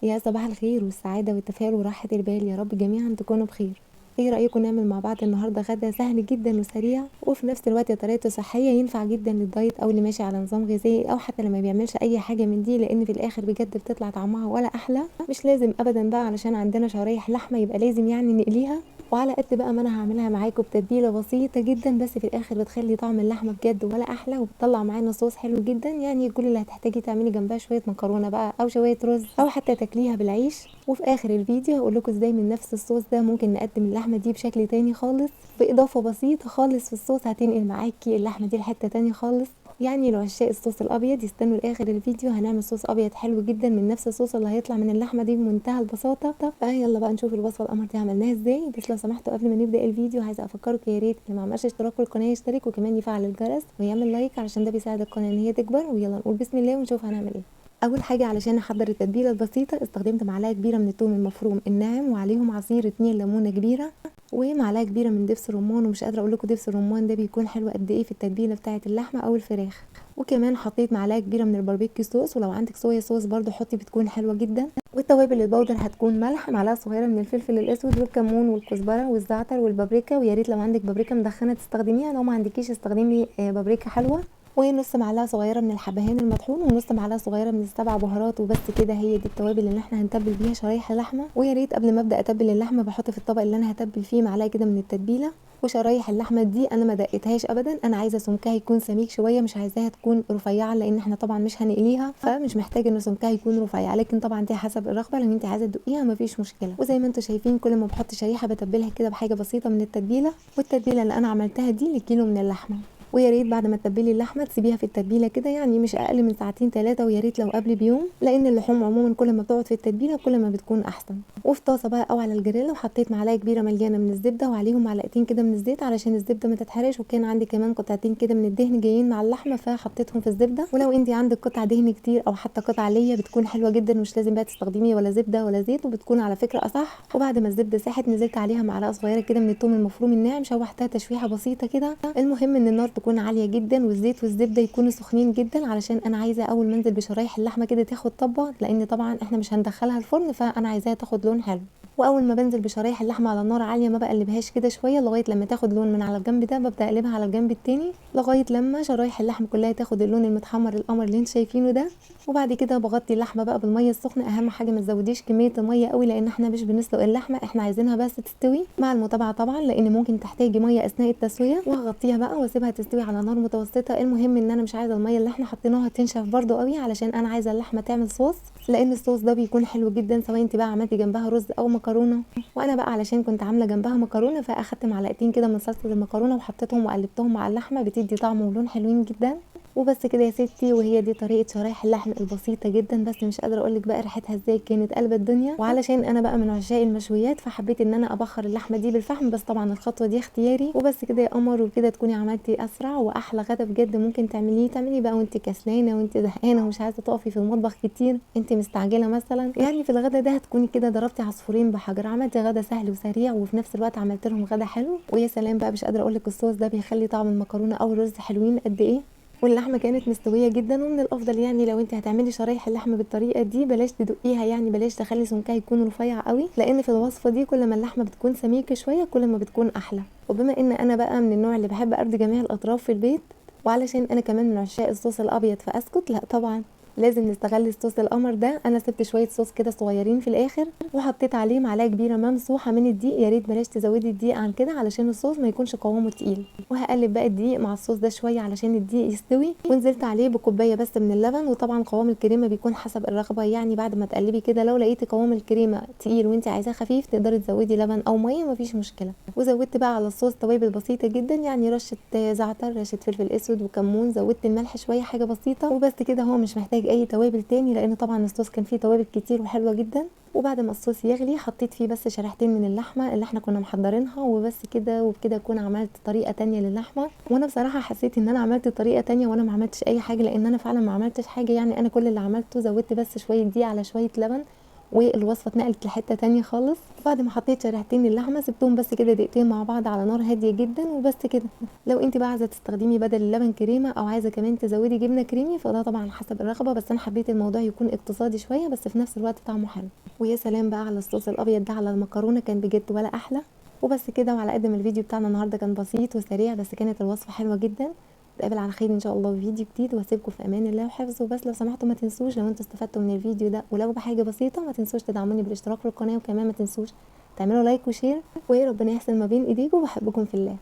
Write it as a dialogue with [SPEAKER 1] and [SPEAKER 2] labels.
[SPEAKER 1] يا صباح الخير والسعادة والتفاؤل وراحة البال، يا رب جميعا تكونوا بخير. ايه رأيكم نعمل مع بعض النهاردة غدا سهل جدا وسريع وفي نفس الوقت طريقته صحية، ينفع جدا للدايت او اللي ماشي على نظام غذائي او حتى لما بيعملش اي حاجة من دي، لان في الاخر بجد بتطلع طعمها ولا احلى. مش لازم ابدا بقى علشان عندنا شرايح لحمة يبقى لازم يعني نقليها، وعلى قد بقى ما انا هعملها معاكم بتتبيله بسيطه جدا، بس في الاخر بتخلي طعم اللحمه بجد ولا احلى، وبتطلع معانا صوص حلو جدا. يعني كل اللي هتحتاجي تعملي جنبها شويه مكرونه بقى او شويه رز او حتى تاكليها بالعيش. وفي اخر الفيديو هقول لكم ازاي من نفس الصوص ده ممكن نقدم اللحمه دي بشكل تاني خالص، باضافه بسيطه خالص في الصوص هتنقل معاكي اللحمه دي لحته تاني خالص. يعني لو عشاق الصوص الابيض يستنوا لاخر الفيديو، هنعمل صوص ابيض حلو جدا من نفس الصوص اللي هيطلع من اللحمه دي بمنتهى البساطه. فيلا بقى نشوف الوصفه القمر دي عملناها ازاي. بس لو سمحتوا قبل ما نبدا الفيديو عايزه افكركم يا ريت اللي ما عملش اشتراك في القناه يشترك، وكمان يفعل الجرس ويعمل لايك علشان ده بيساعد القناه ان هي تكبر. ويلا نقول بسم الله ونشوف هنعمل ايه. اول حاجه علشان احضر التتبيله البسيطه استخدمت معلقه كبيره من الثوم المفروم الناعم، وعليهم عصير 2 ليمونه كبيره، ومعلقه كبيره من دبس الرمان. ومش قادره اقول لكم دبس الرمان ده بيكون حلو قد ايه في التتبيله بتاعه اللحمه او الفراخ. وكمان حطيت معلقه كبيره من الباربيكيو صوص، ولو عندك صويا صوص برضو حطي بتكون حلوه جدا. والتوابل البودر هتكون ملح، معلقه صغيره من الفلفل الاسود والكمون والكزبره والزعتر والبابريكا، ويا ريت لو عندك بابريكا مدخنه تستخدميها، لو ما عندكيش استخدمي بابريكا حلوه. ونص معلقه صغيره من الحبهان المطحون، ونص معلقه صغيره من السبع بهارات. وبس كده، هي دي التوابل اللي احنا هنتبل بيها شرايح اللحمه. ويا ريت قبل ما ابدا اتبل اللحمه بحط في الطبق اللي انا هتبل فيه معلقه كده من التتبيله. وشرايح اللحمه دي انا ما دقتهاش ابدا، انا عايزه سمكها يكون سميك شويه، مش عايزاها تكون رفيعه لان احنا طبعا مش هنقليها، فمش محتاجه ان سمكها يكون رفيع، لكن طبعا دي حسب الرغبه، لو انت عايزه تدقيها مفيش مشكله. وزي ما انتم شايفين كل ما بحط شريحه بتبلها كده بحاجه بسيطه من التتبيله. والتتبيله اللي انا عملتها دي لكيلو من اللحمه. ويا ريت بعد ما تتبلي اللحمه تسيبيها في التتبيله كده يعني مش اقل من ساعتين 3، ويا ريت لو قبل بيوم، لان اللحوم عموما كل ما بتقعد في التتبيله كل ما بتكون احسن. وفي طاسه بقى او على الجريل وحطيت معلقه كبيره مليانه من الزبده، وعليهم معلقتين كده من الزيت علشان الزبده ما تتحرقش، وكان عندي كمان قطعتين كده من الدهن جايين مع اللحمه فحطيتهم في الزبده. ولو انت عندك قطع دهن كتير او حتى قطع ليا بتكون حلوه جدا، مش لازم بقى تستخدمي ولا زبده ولا زيت، وبتكون على فكره اصح. وبعد ما الزبده ساحت نزلت عليها معلقه صغيره كده من الثوم المفروم الناعم، شوحتها تشويحه بسيطه كده. المهم ان النار تكون عاليه جدا والزيت والزبده يكونوا سخنين جدا، علشان انا عايزه اول ما انزل بشرايح اللحمه كده تاخد طبه، لان طبعا احنا مش هندخلها الفرن، فانا عايزاها تاخد لون حلو. واول ما بنزل بشرايح اللحمه على نار عاليه ما بقلبهاش كده شويه لغايه لما تاخد لون من على الجنب ده، ببدا اقلبها على الجنب التاني لغايه لما شرايح اللحم كلها تاخد اللون المتحمر القمر اللي انتوا شايفينه ده. وبعد كده بغطي اللحمه بقى بالميه السخنه. اهم حاجه ما تزوديش كميه الميه قوي، لان احنا مش بنسلق اللحمه، احنا عايزينها بس تستوي مع المتابعه طبعا، لان ممكن تحتاجي ميه اثناء التسويه. وهغطيها بقى واسيبها تستوي على نار متوسطه. المهم ان انا مش عايزه الميه اللي احنا حطيناها تنشف برده قوي، علشان انا عايزه اللحمه تعمل صوص، لان الصوص ده بيكون حلو جدا سواء انت بقى عملتي جنبها رز او مكرونه. وانا بقى علشان كنت عامله جنبها مكرونه، فاخدت معلقتين كده من صلصه المكرونه وحطيتهم وقلبتهم مع اللحمه، بتدي طعم ولون حلوين جدا. وبس كده يا ستي، وهي دي طريقه شرايح اللحم البسيطه جدا، بس مش قادره اقول لك بقى ريحتها ازاي، كانت قلب الدنيا. وعلشان انا بقى من عشاق المشويات فحبيت ان انا ابخر اللحمه دي بالفحم، بس طبعا الخطوه دي اختياري. وبس كده يا قمر، وكده تكوني عملتي اسرع واحلى غدا بجد ممكن تعمليه بقى وانت كسلانه وانت زهقانه ومش عايزه تقفي في المطبخ كتير، انت مستعجله مثلا. يعني في الغدا ده هتكوني كده ضربتي عصفورين بحجر، عملتي غدا سهل وسريع وفي نفس الوقت عملت لهم غدا حلو. ويا سلام بقى، مش قادره اقول لك الصوص ده بيخلي طعم المكرونه او الرز حلوين قد ايه. واللحمه كانت مستويه جدا. ومن الافضل يعني لو انت هتعملي شرايح اللحمه بالطريقه دي بلاش تدقيها، يعني بلاش تخلي سمكها يكون رفيع قوي، لان في الوصفه دي كل ما اللحمه بتكون سميكه شويه كل ما بتكون احلى. وبما ان انا بقى من النوع اللي بحب ارضي جميع الاطراف في البيت، وعلشان انا كمان من عشاق الصوص الابيض فاسكت لا طبعا لازم نستغل الصوص القمر ده. انا سبت شويه صوص كده صغيرين في الاخر، وحطيت عليه معلقه كبيره ممسوحه من الدقيق. يا ريت بلاش تزودي الدقيق عن كده علشان الصوص ما يكونش قوامه تقيل. وهقلب بقى الدقيق مع الصوص ده شويه علشان الدقيق يستوي. ونزلت عليه بكوبايه بس من اللبن، وطبعا قوام الكريمه بيكون حسب الرغبه، يعني بعد ما تقلبي كده لو لقيتي قوام الكريمه تقيل وانت عايزاه خفيف تقدري تزودي لبن او ميه مفيش مشكله. وزودت بقى على الصوص توابل بسيطه جدا، يعني رشه زعتر، رشه فلفل اسود وكمون، زودت الملح شويه حاجه بسيطه. وبس كده، هو مش محتاج اي توابل تاني لان طبعا الصوص كان فيه توابل كتير وحلوه جدا. وبعد ما الصوص يغلي حطيت فيه بس شريحتين من اللحمه اللي احنا كنا محضرينها، وبس كده. وبكده اكون عملت طريقه تانية للحمه. وانا بصراحه حسيت ان انا عملت طريقه تانية وانا ما عملتش اي حاجه، لان انا فعلا ما عملتش حاجه، يعني انا كل اللي عملته زودت بس شويه دقيق على شويه لبن والوصفه اتنقلت لحته تانية خالص. بعد ما حطيت شريحتين اللحمه سبتهم بس كده دقيقتين مع بعض على نار هاديه جدا وبس كده. لو انت بقى عايزه تستخدمي بدل اللبن كريمه او عايزه كمان تزودي جبنه كريمي فده طبعا حسب الرغبه، بس انا حبيت الموضوع يكون اقتصادي شويه بس في نفس الوقت طعمه حلو. ويا سلام بقى على الصوص الابيض ده على المكرونه، كان بجد ولا احلى. وبس كده، وعلى قد ما الفيديو بتاعنا النهارده كان بسيط وسريع بس كانت الوصفه حلوه جدا. نتقابل على خير ان شاء الله في فيديو جديد، واسيبكم في امان الله وحفظه. بس لو سمحتوا ما تنسوش لو انتوا استفدتوا من الفيديو ده ولو بحاجه بسيطه ما تنسوش تدعموني بالاشتراك في القناه، وكمان ما تنسوش تعملوا لايك وشير، وربنا يحسن ما بين ايديكم، وبحبكم في الله.